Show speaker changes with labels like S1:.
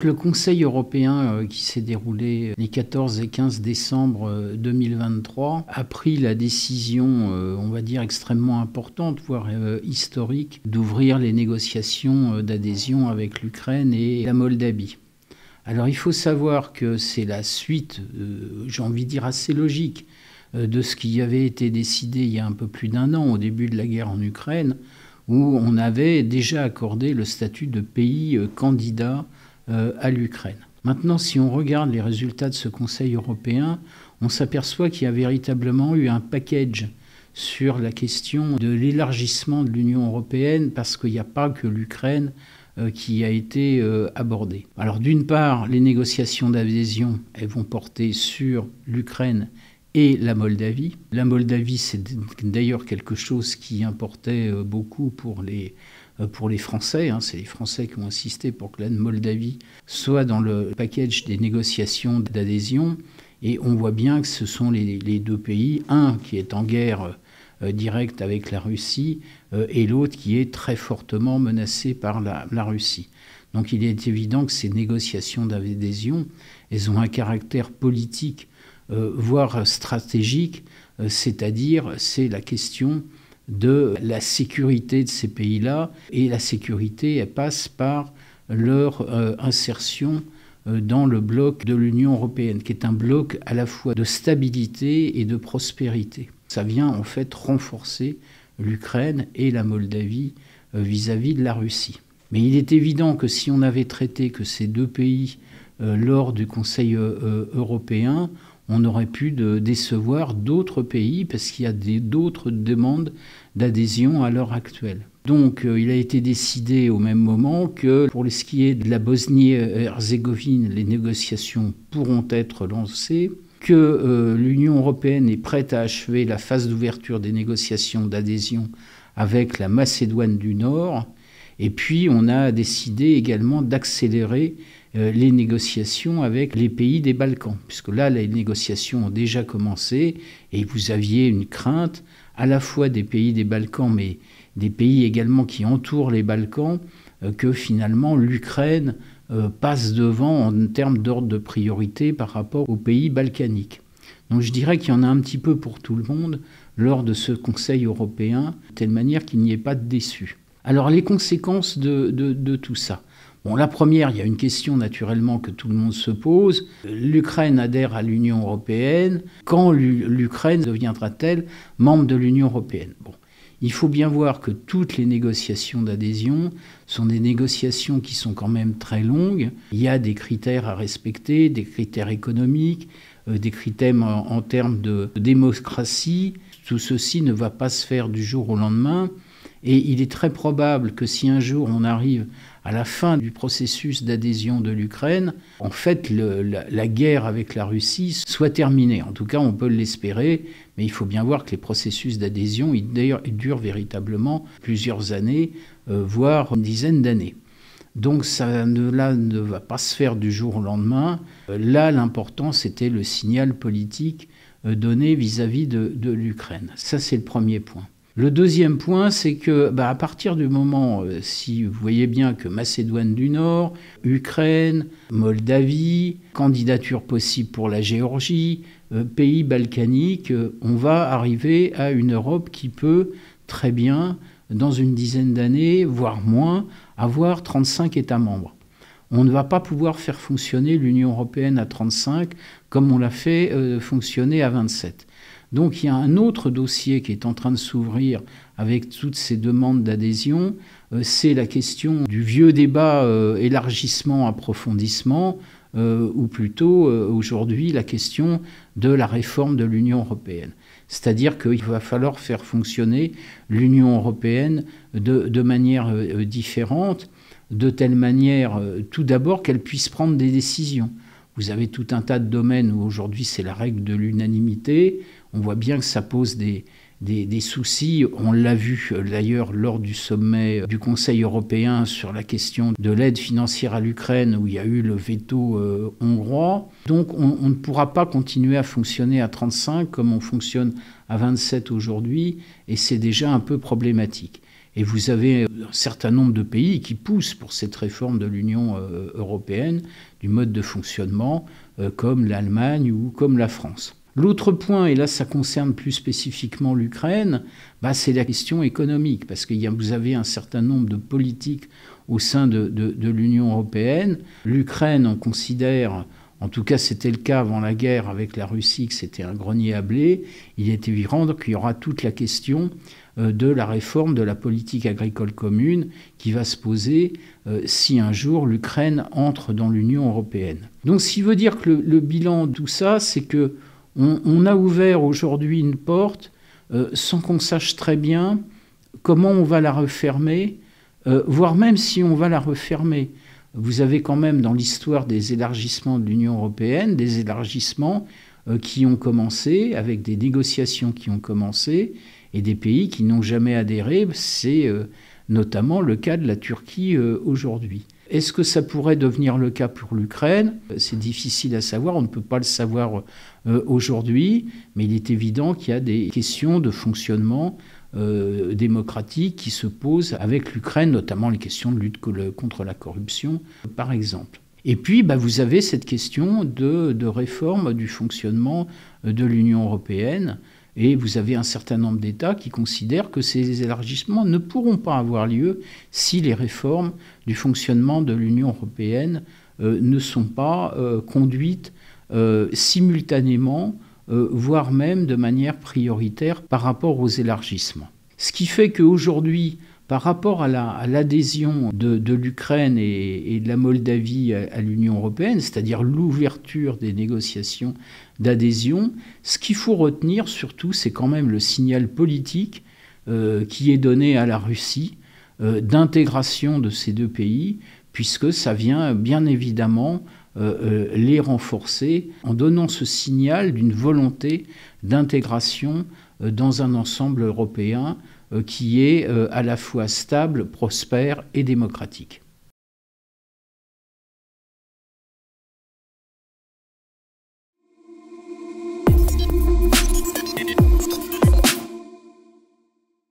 S1: Le Conseil européen qui s'est déroulé les 14 et 15 décembre 2023 a pris la décision, on va dire, extrêmement importante, voire historique, d'ouvrir les négociations d'adhésion avec l'Ukraine et la Moldavie. Alors il faut savoir que c'est la suite, j'ai envie de dire assez logique, de ce qui avait été décidé il y a un peu plus d'un an, au début de la guerre en Ukraine, où on avait déjà accordé le statut de pays candidat à l'Ukraine. Maintenant, si on regarde les résultats de ce Conseil européen, on s'aperçoit qu'il y a véritablement eu un package sur la question de l'élargissement de l'Union européenne, parce qu'il n'y a pas que l'Ukraine qui a été abordée. Alors d'une part, les négociations d'adhésion, elles vont porter sur l'Ukraine et la Moldavie. La Moldavie, c'est d'ailleurs quelque chose qui importait beaucoup pour les Français. C'est les Français qui ont insisté pour que la Moldavie soit dans le package des négociations d'adhésion. Et on voit bien que ce sont les deux pays, un qui est en guerre directe avec la Russie et l'autre qui est très fortement menacé par la Russie. Donc il est évident que ces négociations d'adhésion, elles ont un caractère politique, voire stratégique, c'est-à-dire c'est la question de la sécurité de ces pays-là, et la sécurité, elle passe par leur insertion dans le bloc de l'Union européenne, qui est un bloc à la fois de stabilité et de prospérité. Ça vient en fait renforcer l'Ukraine et la Moldavie vis-à-vis de la Russie. Mais il est évident que si on avait traité que ces deux pays lors du Conseil européen, on aurait pu décevoir d'autres pays parce qu'il y a d'autres demandes d'adhésion à l'heure actuelle. Donc il a été décidé au même moment que pour ce qui est de la Bosnie-Herzégovine, les négociations pourront être lancées, que l'Union européenne est prête à achever la phase d'ouverture des négociations d'adhésion avec la Macédoine du Nord, et puis on a décidé également d'accélérer les négociations avec les pays des Balkans, puisque là, les négociations ont déjà commencé et vous aviez une crainte à la fois des pays des Balkans, mais des pays également qui entourent les Balkans, que finalement l'Ukraine passe devant en termes d'ordre de priorité par rapport aux pays balkaniques. Donc je dirais qu'il y en a un petit peu pour tout le monde lors de ce Conseil européen, de telle manière qu'il n'y ait pas de déçus. Alors les conséquences de tout ça. Bon, la première, il y a une question naturellement que tout le monde se pose. L'Ukraine adhère à l'Union européenne. Quand l'Ukraine deviendra-t-elle membre de l'Union européenne ? Bon, il faut bien voir que toutes les négociations d'adhésion sont des négociations qui sont quand même très longues. Il y a des critères à respecter, des critères économiques, des critères en termes de démocratie. Tout ceci ne va pas se faire du jour au lendemain. Et il est très probable que si un jour on arrive à la fin du processus d'adhésion de l'Ukraine, en fait la guerre avec la Russie soit terminée. En tout cas, on peut l'espérer, mais il faut bien voir que les processus d'adhésion, ils durent véritablement plusieurs années, voire une dizaine d'années. Donc ça ne va pas se faire du jour au lendemain. Là, l'important, c'était le signal politique donné vis-à-vis de l'Ukraine. Ça, c'est le premier point. Le deuxième point, c'est que à partir du moment, si vous voyez bien que Macédoine du Nord, Ukraine, Moldavie, candidature possible pour la Géorgie, pays balkaniques, on va arriver à une Europe qui peut très bien, dans une dizaine d'années, voire moins, avoir 35 États membres. On ne va pas pouvoir faire fonctionner l'Union européenne à 35 comme on l'a fait fonctionner à 27. Donc il y a un autre dossier qui est en train de s'ouvrir avec toutes ces demandes d'adhésion, c'est la question du vieux débat élargissement-approfondissement, ou plutôt aujourd'hui la question de la réforme de l'Union européenne. C'est-à-dire qu'il va falloir faire fonctionner l'Union européenne de manière différente, de telle manière tout d'abord qu'elle puisse prendre des décisions. Vous avez tout un tas de domaines où aujourd'hui c'est la règle de l'unanimité. On voit bien que ça pose des des soucis. On l'a vu d'ailleurs lors du sommet du Conseil européen sur la question de l'aide financière à l'Ukraine, où il y a eu le veto hongrois. Donc on ne pourra pas continuer à fonctionner à 35 comme on fonctionne à 27 aujourd'hui, et c'est déjà un peu problématique. Et vous avez un certain nombre de pays qui poussent pour cette réforme de l'Union européenne, du mode de fonctionnement, comme l'Allemagne ou comme la France. L'autre point, et là ça concerne plus spécifiquement l'Ukraine, c'est la question économique, parce que vous avez un certain nombre de politiques au sein de l'Union européenne. L'Ukraine, on considère, en tout cas c'était le cas avant la guerre avec la Russie, que c'était un grenier à blé. Il est évident qu'il y aura toute la question de la réforme de la politique agricole commune qui va se poser si un jour l'Ukraine entre dans l'Union européenne. Donc ce qui veut dire que le bilan de tout ça, c'est que on a ouvert aujourd'hui une porte sans qu'on sache très bien comment on va la refermer, voire même si on va la refermer. Vous avez quand même dans l'histoire des élargissements de l'Union européenne, des élargissements qui ont commencé, avec des négociations qui ont commencé, et des pays qui n'ont jamais adhéré. C'est notamment le cas de la Turquie aujourd'hui. Est-ce que ça pourrait devenir le cas pour l'Ukraine ? C'est difficile à savoir, on ne peut pas le savoir aujourd'hui, mais il est évident qu'il y a des questions de fonctionnement démocratique qui se posent avec l'Ukraine, notamment les questions de lutte contre la corruption, par exemple. Et puis, vous avez cette question de réforme du fonctionnement de l'Union européenne. Et vous avez un certain nombre d'États qui considèrent que ces élargissements ne pourront pas avoir lieu si les réformes du fonctionnement de l'Union européenne ne sont pas conduites simultanément, voire même de manière prioritaire par rapport aux élargissements. Ce qui fait qu'aujourd'hui, par rapport à l'adhésion de l'Ukraine et de la Moldavie à l'Union européenne, c'est-à-dire l'ouverture des négociations d'adhésion, ce qu'il faut retenir surtout, c'est quand même le signal politique qui est donné à la Russie d'intégration de ces deux pays, puisque ça vient bien évidemment les renforcer en donnant ce signal d'une volonté d'intégration dans un ensemble européen qui est à la fois stable, prospère et démocratique.